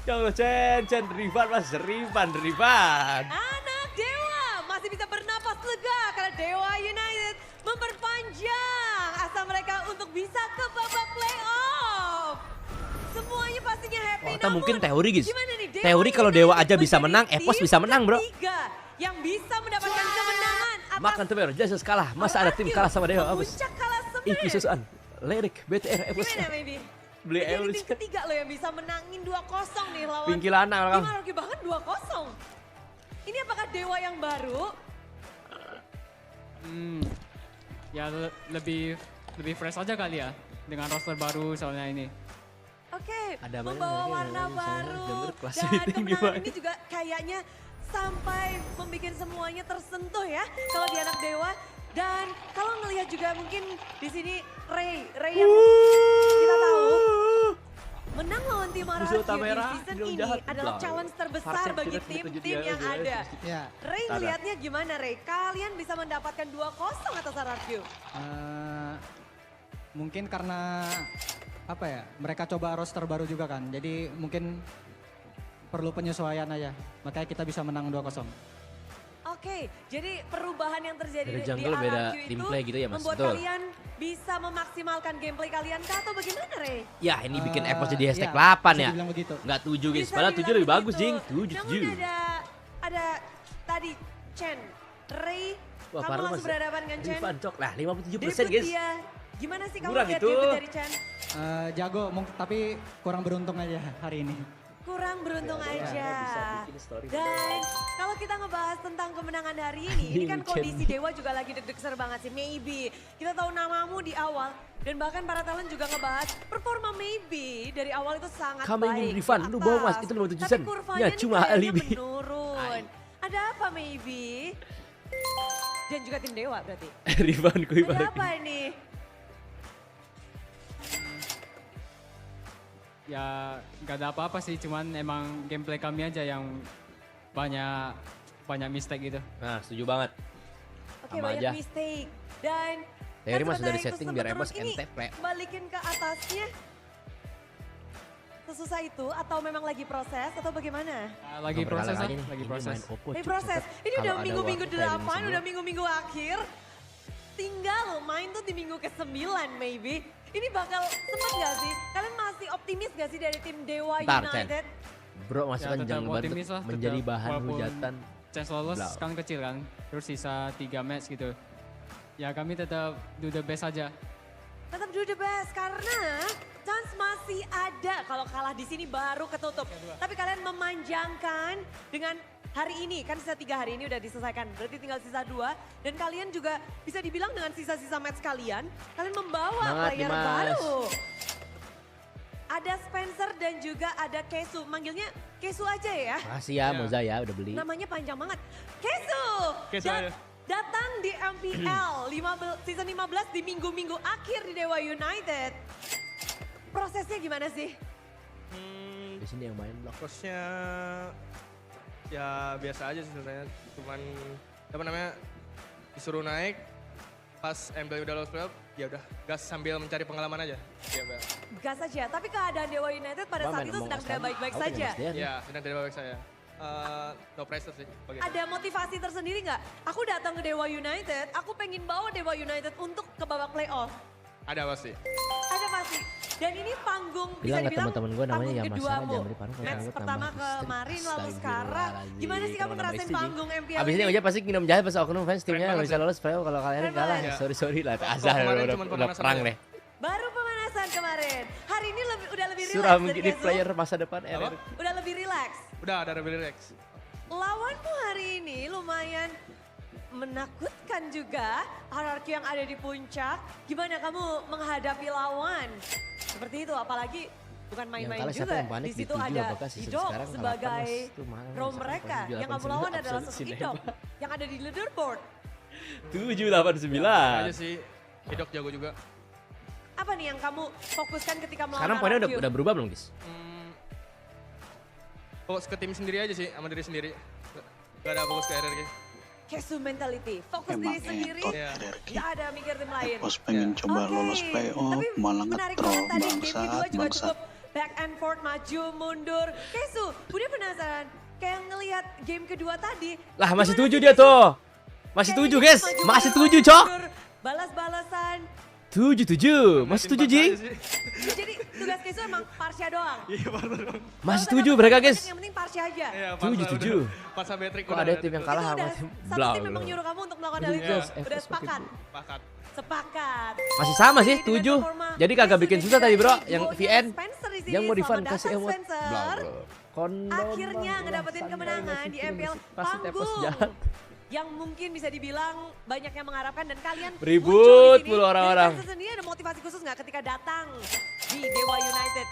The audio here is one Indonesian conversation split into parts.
Ya Allah, Chen, Rivan mas, Rivan. Anak Dewa masih bisa bernapas lega karena Dewa United memperpanjang asa mereka untuk bisa ke babak playoff. Semuanya pastinya happy. Oh, atau mungkin teori guys. Gimana nih, Dewa Teori kalau United Dewa aja bisa menjadi menang, Epos tim bisa menang bro. ketiga yang bisa mendapatkan kemenangan atas Makan tuh bro, jelas kalah. Masa ada tim kalah sama Dewa? Abis. Puncak kalah Ih, sebenarnya. susuan. Lirik, BTR, Epos. Gimana maybe? Beli Jadi Eulus. tim ketiga loh yang bisa menangin 2-0 nih lawan Pingkilana tim kan. Maroki, bahkan 2-0. Ini apakah Dewa yang baru? Ya lebih fresh aja kali ya dengan roster baru soalnya ini. Oke, Ada banyak membawa lagi warna yang misalnya baru. denger kelas Dan meeting kemenangan gimana. ini juga kayaknya sampai membuat semuanya tersentuh ya kalau di anak Dewa. Dan kalau ngelihat juga mungkin di sini Ray yang kita tahu menang lawan tim Musuh Maroki di Tamera, season Bilang ini jahat. adalah Blah. challenge terbesar Farcek bagi tidak terjadi tim-tim yang ya, ada. Ya, Ray Tara. ngelihatnya gimana Ray? Kalian bisa mendapatkan 2-0 atas RRQ. mungkin karena apa ya, mereka coba roster baru juga kan, jadi mungkin perlu penyesuaian aja, makanya kita bisa menang 2-0. Oke, jadi perubahan yang terjadi Dari di jungle beda RRQ team itu play gitu ya, Mas? membuat Betul. kalian bisa memaksimalkan gameplay kalian kah atau bagaimana Ray? Ya ini bikin Epos jadi hashtag Iya, 8 bisa ya. dibilang begitu. Enggak 7 guys, Bisa padahal 7 dibilang lebih bagus begitu. Jing. Namun 7. ada tadi Chen, Ray, Wah, kamu parah, langsung Mas. berhadapan dengan Chen. Rivan cok lah 57% Debut guys. dia, gimana sih kamu Kurang lihat itu. debut dari Chen? Jago, tapi kurang beruntung aja hari ini. Kurang beruntung Ya, aja. bisa bikin story. Dan kalau kita ngebahas tentang kemenangan hari ini kan Anjing, kondisi Chen. Dewa juga lagi deg-degan banget sih. Maybe kita tahu namamu di awal dan bahkan para talent juga ngebahas performa Maybe dari awal itu sangat Coming in, baik. Rivan. di Lu bohong, Mas. atas. Itu 57 Tapi sen. kurvanya Ya, nih cuma kayaknya alibi. menurun. Ada apa Maybe? Dan juga tim Dewa berarti. Rivan kui Ada balik. apa ini? Ya nggak ada apa-apa sih, cuman emang gameplay kami aja yang banyak mistake gitu. Nah, setuju banget. Oke, Sama banyak aja. mistake. Dan Teori kan mas dari sementara itu setting biar sempat Epos terus ini ente play. balikin ke atasnya. Sesusah itu atau memang lagi proses atau bagaimana? Lagi Nggak proses berkala lah, nih. lagi Ini proses. main Oppo, Lagi Cuk, proses. cepet. Ini Kalau udah ada minggu-minggu waktu timing 8, semua. udah minggu-minggu akhir. Tinggal main tuh di minggu ke-9 maybe. Ini bakal sempet gak sih? Kalian masih optimis gak sih dari tim Dewa Ntar, Chen. United? Bro, masukkan tetap jangan bantu optimis lah, menjadi tetap. bahan Walaupun hujatan. Chance lolos Blau. kan kecil kan, terus sisa 3 match gitu. Ya kami tetap do the best aja. Tetap do the best karena chance masih ada. Kalau kalah di sini baru ketutup. Tapi kalian memanjangkan dengan hari ini. Kan sisa 3 hari ini udah diselesaikan. Berarti tinggal sisa 2. Dan kalian juga bisa dibilang dengan sisa-sisa match kalian. Kalian membawa Semangat, player Dimas. baru. Ada Spencer dan juga ada Kesu. Manggilnya Kesu aja ya. Makasih ya, Iya. Moza ya udah beli. Namanya panjang banget. Kesu! Kesu aja. Datang di MPL season 15 di minggu-minggu akhir di Dewa United. Prosesnya gimana sih? Di sini yang main blok. Prosesnya ya biasa aja sih sebenarnya. Cuman apa namanya disuruh naik pas MPL udah lolos playoff, ya udah gas sambil mencari pengalaman aja. Ya, Mbak. Gas saja, tapi keadaan Dewa United pada saat itu sedang tidak baik-baik saja. Ya, sedang tidak baik saya. No pressure sih. Bagi saya. Ada motivasi tersendiri nggak? Aku datang ke Dewa United, aku pengen bawa Dewa United untuk ke babak playoff. Ada pasti. Ada pasti. Dan ini panggung bisa Bilang ke dibilang teman-teman gue namanya panggung ya Mas keduamu. jangan beli parfum. Match pertama kemarin lalu sekarang. Gimana sih kamu ngerasain panggung MPL Abis ini aja pasti minum jahat pas oknum fans timnya Keren nggak bisa banget lolos playoff kalau kalian Keren kalah. banget. Sorry lah, Kok azar kemarin udah cuman udah pemanasan perang aja? deh. Baru pemanasan kemarin. Hari ini udah lebih relax Surah dari menjadi Kesu. player masa depan Apa? RR. Udah lebih relax. Udah ada Rebel Rex. Lawanmu hari ini lumayan menakutkan juga. RRQ yang ada di puncak. Gimana kamu menghadapi lawan? Seperti itu, apalagi bukan main-main kalah siapa juga. yang panik Di situ di 7 ada apakah season Idok sekarang kalah sebagai panas? Itu mana row masa mereka. depan Yang kamu 789 lawan adalah absolut sosok sih, Idok yang ada di leaderboard. 789. Aja sih. Hidok jago juga. Apa nih yang kamu fokuskan ketika melawan Sekarang poinnya RRQ? udah berubah belum guys? Fokus ke tim sendiri aja sih, sama diri sendiri. Gak ada fokus ke RRQ. Kesu mentality, fokus diri sendiri, entot Iya. RRQ. gak ada mikir tim lain. Epos pengen coba Oke, lolos playoff, tapi malah menarik ngetrol banget tadi game kedua bangsat, juga bangsat. cukup back and forth, maju, mundur. Kesu, Bude penasaran, kayak ngelihat game kedua tadi. Lah masih gimana 7 sih dia Kesu? tuh. Masih Kayaknya 7 guys. maju Masih mundur, 7 cok. mundur, balas-balasan. 7. Masih 7 Jing. Jadi tugas Kesu emang Parsha doang. Iya baru dong. Masih Nggak usah 7 mereka banyak, guys. yang penting Parsha aja. Iya, 7. Pas Betrik Kok ada tim yang kalah Itu sama udah tim satu blau. tim memang nyuruh kamu untuk melakukan hal itu. Iya. Udah sepakat. Pakat. Sepakat. Masih sama sih Jadi dengan 7. performa Jadi kagak bikin susah tadi bro. duonya Yang VN. Spencer di sini. Yang mau Selamat refund datang, kasih emot. Spencer. Akhirnya ngedapetin kemenangan di MPL panggung yang mungkin bisa dibilang banyak yang mengharapkan dan kalian Ribut muncul di sini. mulu orang-orang. Dari Spencer sendiri ada motivasi khusus nggak ketika datang di Dewa United?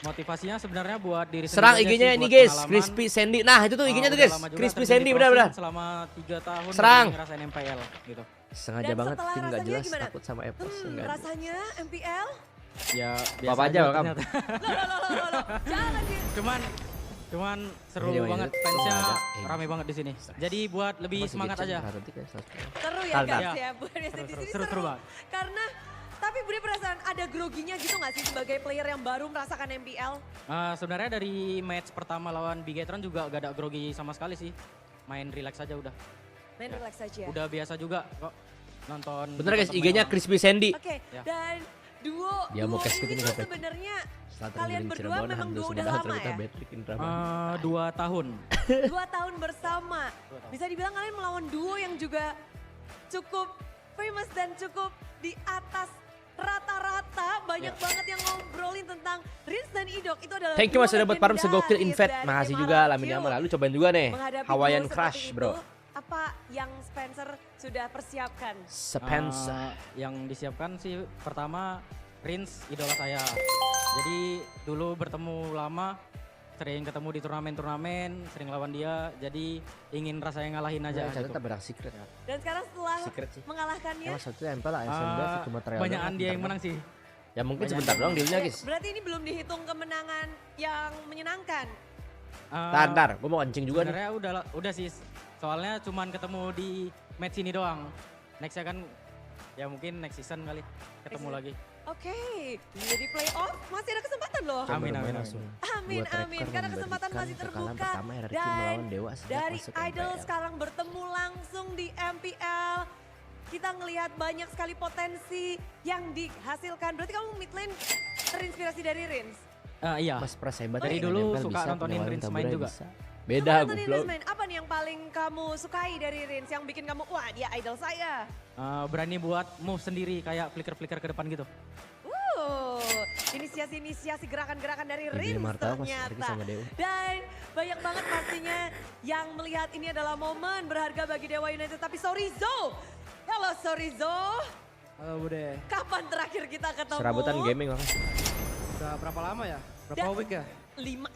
Motivasinya sebenarnya buat diri Serang sendiri aja IG-nya sih, ini buat guys, pengalaman. Crispy Sandy. Nah itu tuh IG-nya tuh Udah guys, lama juga Crispy terjun Sandy di benar-benar. crossing selama 3 tahun Serang. baru ngerasain MPL gitu. Sengaja Dan banget setelah tim gak rasanya jelas gimana? takut sama Epos. enggak. Rasanya MPL? Ya Apa aja, welcome. ternyata. Loh, jangan sih. Cuman seru Iya, banget, iya. fansnya Iya. rame banget di sini. Jadi buat lebih semangat aja. Seru ya Tar, guys tar. ya, biasa di sini Seru seru. banget. Karena, tapi Bude perasaan ada groginya gitu gak sih sebagai player yang baru merasakan MPL? Sebenarnya dari match pertama lawan Bigetron juga gak ada grogi sama sekali sih. Main relax aja udah. Main relax aja. Udah biasa juga kok nonton. Bener guys, nonton IG-nya main Crispy Sandy. Oke, Ya. dan duo Dia mau cash ini ini tuh sampai sebenarnya Selatan kalian Giring berdua Cirebon, memang Alhamdulillah duo udah Sumedang, lama Terwita, ya? Betrik, Indramayu. orang. 2 tahun. 2 tahun bersama. Bisa dibilang kalian melawan duo yang juga cukup famous dan cukup di atas rata-rata. Banyak banget yang ngobrolin tentang Rins dan Idok. Itu adalah Thank you mas duo sudah buat parum segokil legendaris invite. dari Makasih tim juga RRQ. Lamin Yamal. Lalu cobain juga nih Menghadapi Hawaiian duo seperti Crush bro. itu, apa yang Spencer sudah persiapkan? Spencer. Yang disiapkan sih pertama Rins idola saya. Jadi dulu bertemu lama, sering ketemu di turnamen-turnamen, sering lawan dia. Jadi ingin rasanya ngalahin aja Nah, gitu. ternyata berak secret. Dan sekarang setelah Secret sih. mengalahkannya, Emang satu tempel lah SMB cuma trial Banyakan doang, dia yang bentar menang sih. doang. Ya mungkin banyak sebentar yang- doang dealnya guys. berarti ini belum dihitung kemenangan yang menyenangkan. Ntar, gue mau kencing juga nih. Sebenarnya udah sih. Soalnya cuman ketemu di match ini doang. Nextnya kan ya mungkin next season kali ketemu Next lagi. Oke, jadi playoff masih ada kesempatan loh. Coba Amin, bermain amin, langsung. Amin, Buat amin. record Karena kesempatan memberikan masih kekalahan terbuka. pertama RRQ Dan melawan Dewa sejak dari masuk Idol MPL. sekarang bertemu langsung di MPL. Kita ngelihat banyak sekali potensi yang dihasilkan. Berarti kamu mid lane terinspirasi dari Rins? Iya. Mas Pras hebat. Dari main dulu nempel suka bisa, nontonin pengeluaran Rins taburai main juga. bisa. Beda Kamu nontonin goblok. Rins main. Apa nih yang paling kamu sukai dari Rins? Yang bikin kamu, wah dia idol saya. Berani buat move sendiri kayak flicker-flicker ke depan gitu. Inisiasi-inisiasi gerakan-gerakan dari Ya, gini Rins Marta pas ternyata. pergi sama Dewa. Dan banyak banget pastinya yang melihat ini adalah momen berharga bagi Dewa United. Tapi Sorizo, halo Sorizo, Halo Bude, kapan terakhir kita ketemu? Serabutan gaming bang. udah berapa lama ya? Berapa Dan- week ya? 5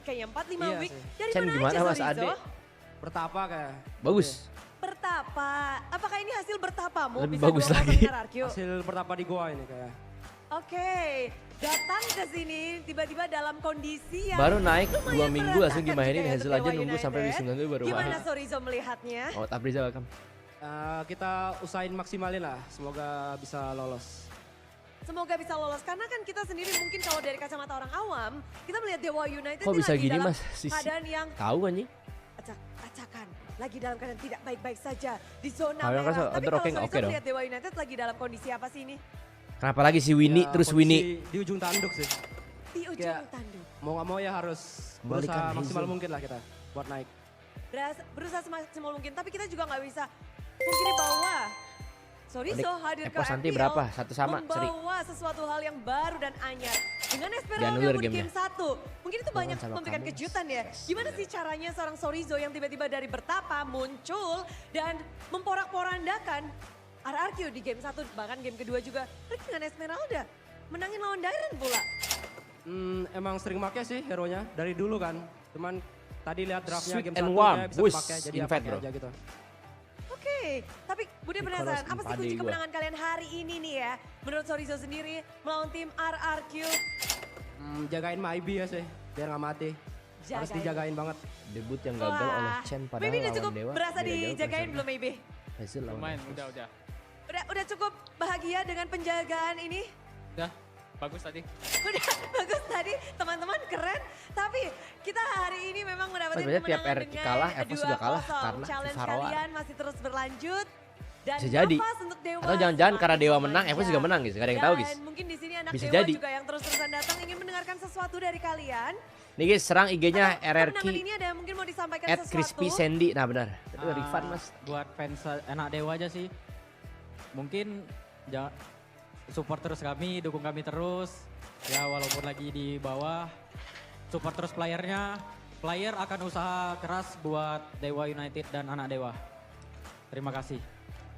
Iya week. sih. Dari Chen, mana gimana, aja Mas Sorizo? Ade? Bertapa kayak. Bagus. Bertapa. Apakah ini hasil bertapamu? Lebih Bisa bagus dibawa lagi. ke RRQ? Hasil bertapa di goa ini kayak. Oke, datang ke sini tiba-tiba dalam kondisi yang Baru naik 2 lumayan minggu langsung berantakan dimainin juga ya hasil untuk aja Dewa nunggu sampai United. wis 9 dulu baru Gimana main. Sorizo melihatnya? Oh Tabriza welcome. Kita usahain maksimalin lah, semoga bisa lolos. Semoga bisa lolos karena kan kita sendiri mungkin kalau dari kacamata orang awam kita melihat Dewa United Kok ini bisa lagi gini, dalam Mas? Sisi. keadaan yang Tahu anjing. acak-acakan, lagi dalam keadaan tidak baik-baik saja di zona Kalau merah. kan Tapi under kalau rocking Sorizo oke dong. melihat Dewa United lagi dalam kondisi apa sih ini? Kenapa lagi si Winnie Ya, terus kondisi Winnie? Di ujung tanduk sih. Di ujung Kayak- tanduk. Mau gak mau ya harus Kembalikan berusaha Hazel. maksimal mungkin lah kita buat naik. Berusaha semaksimal mungkin, tapi kita juga nggak bisa mungkin di bawah. Sorizo hadir ke Epos nanti MPL, berapa? Satu sama, Seri. membawa sesuatu hal yang baru dan anyar. Dengan Jangan Esmeralda ulur pun gamenya. game 1, mungkin itu banyak sama memberikan kamu. kejutan ya. Gimana sih caranya seorang Sorizo yang tiba-tiba dari bertapa muncul dan memporak-porandakan RRQ di game 1, bahkan game kedua juga. Tapi dengan Esmeralda, menangin lawan Dairen pula. Emang sering make sih hero-nya dari dulu kan. Cuman tadi lihat draftnya Sweet game and 1 warm. kayak bisa Wis, dipakai jadi invite, pakai bro. aja gitu. Oke, tapi Bude Nicholas penasaran, apa sih Impade kunci gua. kemenangan kalian hari ini nih ya? Menurut Sorizo sendiri, melawan tim RRQ. Jagain MyB ya sih, biar gak mati. Harus Jagain. dijagain banget. Debut yang gagal oleh Chen padahal Maybe udah lawan cukup Dewa. berasa beda jauh dijagain perasaan. belum maybe? Hasil lawan Lumayan, Epos. udah. Udah cukup bahagia dengan penjagaan ini? Udah. Bagus tadi. Udah bagus tadi, teman-teman keren. Tapi kita hari ini memang mendapatkan Sebenarnya tiap kemenangan RRQ dengan kalah, Evos juga kalah 2-0. karena Challenge Faroa. kalian masih terus berlanjut. Dan Bisa jadi. nafas untuk Dewa Atau jangan-jangan karena Dewa semakin menang, Evos juga memanjang. menang guys. Gak ada yang tahu guys. Dan mungkin di sini anak Bisa Dewa jadi. juga yang terus-terusan datang ingin mendengarkan sesuatu dari kalian. Nih guys, serang IG-nya Atau kemenangan RRQ ini ada yang mungkin mau disampaikan at sesuatu. Crispy Sandy. Nah benar. Itu Ah, Rifan mas. Buat fans anak Dewa aja sih. Mungkin support terus kami, dukung kami terus. Ya walaupun lagi di bawah, support terus playernya. Player akan usaha keras buat Dewa United dan anak Dewa. Terima kasih.